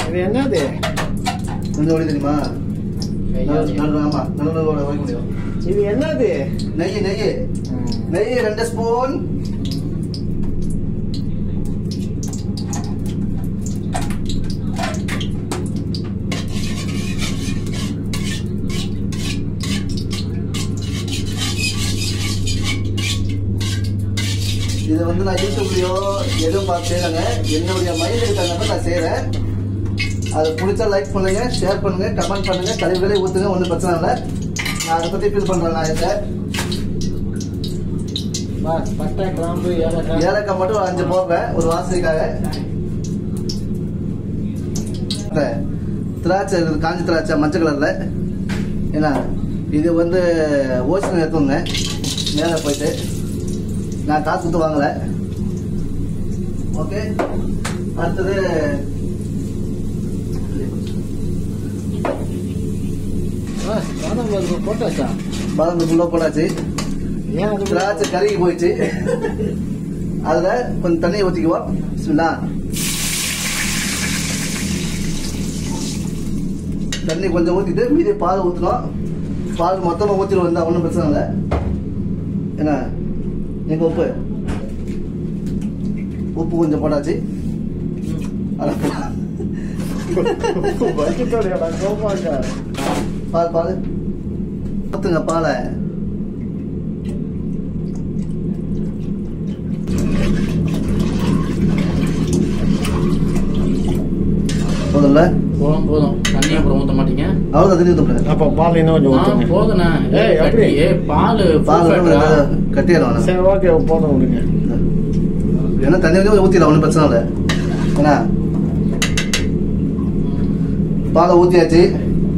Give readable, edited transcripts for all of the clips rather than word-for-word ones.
இது என்னது? கொஞ்சம் ஓடி தெரியுமா? ஆமா, நல்ல வைக்க முடியும். இது என்னது? நெய் நெய் நெய் 2 ஸ்பூன். இது வந்து நான் யூடியூப்லயோ எதுவும் பார்த்து செய்யறேங்க. என்னுடைய மைண்டுக்கு தகுந்த நான் செய்யறேன். அதை பிடிச்சா லைக் பண்ணுங்க, ஷேர் பண்ணுங்க, கமெண்ட் பண்ணுங்க, கழிவுகளே ஊத்துங்க, ஒன்றும் பிரச்சனை இல்லை. நான் அதை பத்தி ஃபீல் பண்றேன். நான் இதை பட்டை கிராம்பு ஏலக்காய் மட்டும் 5 போடுறேன் ஒரு வாசனைக்காக. திராட்சை காஞ்சி திராட்சை மஞ்சள் கலர்ல. ஏன்னா இது வந்து ஓசனை எடுத்துங்க மேலே போயிட்டு. நான் காசு கொடுத்து வாங்கல. ஓகே, அடுத்தது போட்டாச்சா? பாதாம் ஃபுல்லா போட்டாச்சு. திராட்சை கருகி போயிடுச்சு. அதுல கொஞ்சம் தண்ணியை ஊற்றிக்குவோம். பிஸ்மில்லா. தண்ணி கொஞ்சம் ஊற்றிட்டு மீதி பால் ஊற்றணும். பால் மொத்தமாக ஊற்றிட்டு வந்தா ஒன்றும் பிரச்சனை இல்லை. என்ன எங்க உப்பு கொஞ்சம் போட்டாச்சு. பால் பால் ஊத்துங்க பாலை. போதும்ல? போதும். தண்ணி அப்புறம் ஊத்த மாட்டீங்க? அவ்வளவு தண்ணி ஊத்த. அப்ப பால் இன்னும் கொஞ்சம் ஊத்துங்க. போதுண்ணா. பால் கட்டிடலாம். சரி, ஓகே, போதும் விடுங்க. ஏன்னா தண்ணி வந்து ஊத்திடலாம், ஒன்றும் பிரச்சனை இல்லை. ஏன்னா பாலை ஊத்தியாச்சு.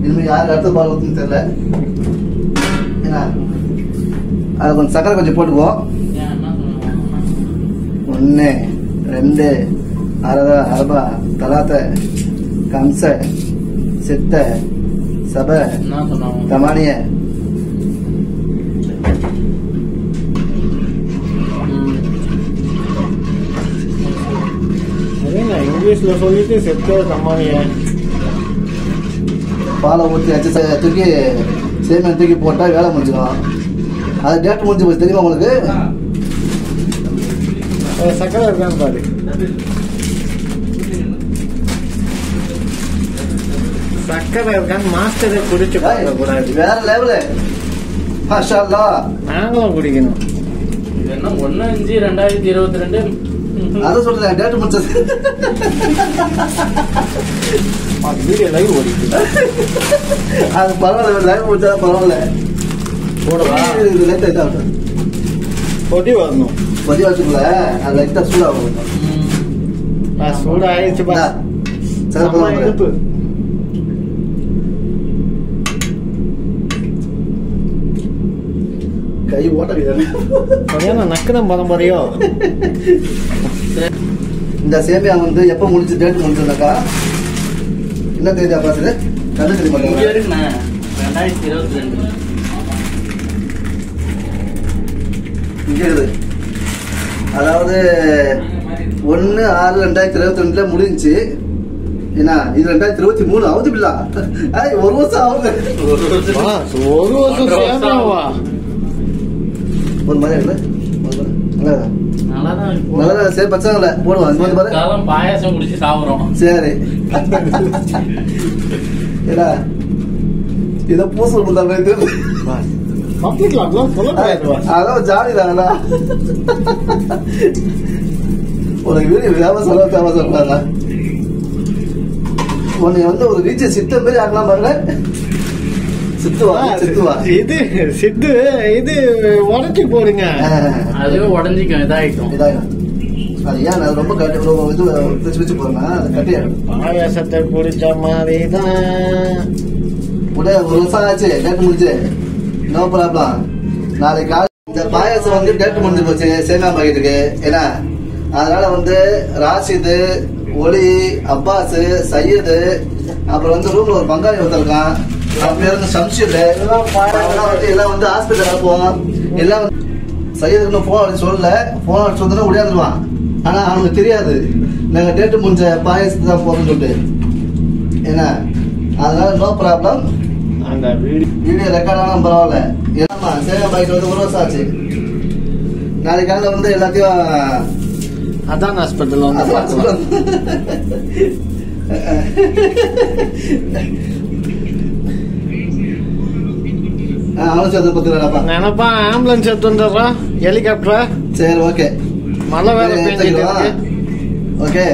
இனிமே யாருக்கு அடுத்த பால் ஊத்துன்னு தெரியல. ஏன்னா அது கொஞ்சம் சக்கரை கொஞ்சம் போட்டுக்குவோம். 1 2 4 3 5 6 7 8 இங்கிலீஷ்ல சொல்லிட்டு செத்து தம்மானிய. பாலை ஊற்றியாச்சு. தூக்கி சேமியா தூக்கி போட்டா வேலை முடிஞ்சிடும். அது டேட் முடிஞ்சு போச்சு தெரியுமா உங்களுக்கு? சக்கரை இருக்கான்னு பாரு. சக்கரை இருக்கான்னு மாஸ்டரை குடிச்சு கூடாது. வேற லெவலு. மாஷா அல்லாஹ். நாங்களும் குடிக்கணும். இது என்ன 1/5/2022? அதான் சொல்றேன், டேட் முடிச்சது. வீடியோ லைவ் ஓடிக்கு. அது பரவாயில்ல, லைவ் முடிச்சா பரவாயில்ல. போடவா? லைட் ஆகட்டும். பொடி வரணும். பொடி வச்சுக்கல, அது லைட்டா சூடாகும். சூடாயிடுச்சு பா. இழுப்பு. கை ஓட்ட நக்குதான் பரம்பரையோ. இந்த சேமியா வந்து எப்ப முடிச்சு டேட் முடிச்சிருந்தாக்கா என்ன தேதியா பார்த்துது? கண்ணு தெரிய மாட்டேங்குது. 2022 இங்க இருக்குது. அதாவது 1/6/2022 முடிஞ்சு. ஏன்னா இது 2023 ஆகுது. பிள்ளா ஒரு வருஷம் ஆகுது. ஒரு வருஷம் சேமியாவா? ஒரு மாதிரி இல்லை, நல்லாதான். சரி, பச்சாங்கல்ல போடுவோம். பாயாசம் குடிச்சு சாப்பிடுறோம். சரி, ஏடா இதை பூச கொடுத்தா அதான் ஜாலிதாங்கடா. உனக்கு வீடியோ ஃபேமஸ் பண்ணாங்க. உன்னை வந்து ஒரு ரீச்ச சித்த மாரி ஆகலாம் பாருங்க. சித்துவா இது சித்து இது உடச்சி போடுங்க. அதுவே உடஞ்சிக்கும், இதாயிடும். அது ஏன் அது ரொம்ப இது வச்சு போறேன்னா அது கட்டியாடும். பாயாசத்தை குடிச்ச மாதிரிதான். உடனே ஒரு வருஷம் ஆச்சு டேட் முடிச்சு. No problem. நாளைக்கு காலை இந்த பாயாசம் வந்து டேட் முடிஞ்சு போச்சு சேமியா பாக்கெட்டுக்கு. ஏன்னா அதனால வந்து ராஷிது, ஒலி, அப்பாஸ், சையது, அப்புறம் வந்து ரூம்ல ஒரு பங்காளி ஒருத்தருக்கான். அவன் பேர் வந்து சம்ஷில். எல்லாம் வந்து ஹாஸ்பிட்டல் அனுப்புவோம். எல்லாம் சையதுக்கு ஃபோன் அடிச்சு சொல்லல, ஃபோன் அடிச்சு வந்தா முடியாதுருவான். ஆனா அவனுக்கு தெரியாது நாங்க டேட்டு முடிஞ்ச பாயசத்துக்கு தான் போறோம்னு சொல்லிட்டு. என்ன அதனால நோ ப்ராப்ளம். அந்த வீடியோ ரெக்கார்ட் ஆனாலும் பரவாயில்ல. ஏன்னா சேவை பாய்க்கு வந்து 1 வருஷம் ஆச்சு. நாளைக்கு காலையில் வந்து எல்லாத்தையும் அதான் ஹாஸ்பிட்டல் வந்து அவனும் சேர்த்து பத்துறாப்பா. நினைப்பா ஆம்புலன்ஸ் எடுத்து வந்துடுறான், ஹெலிகாப்டரா. சரி ஓகே, மழை வேற பெஞ்சிட்டு இருக்கு. ஓகே.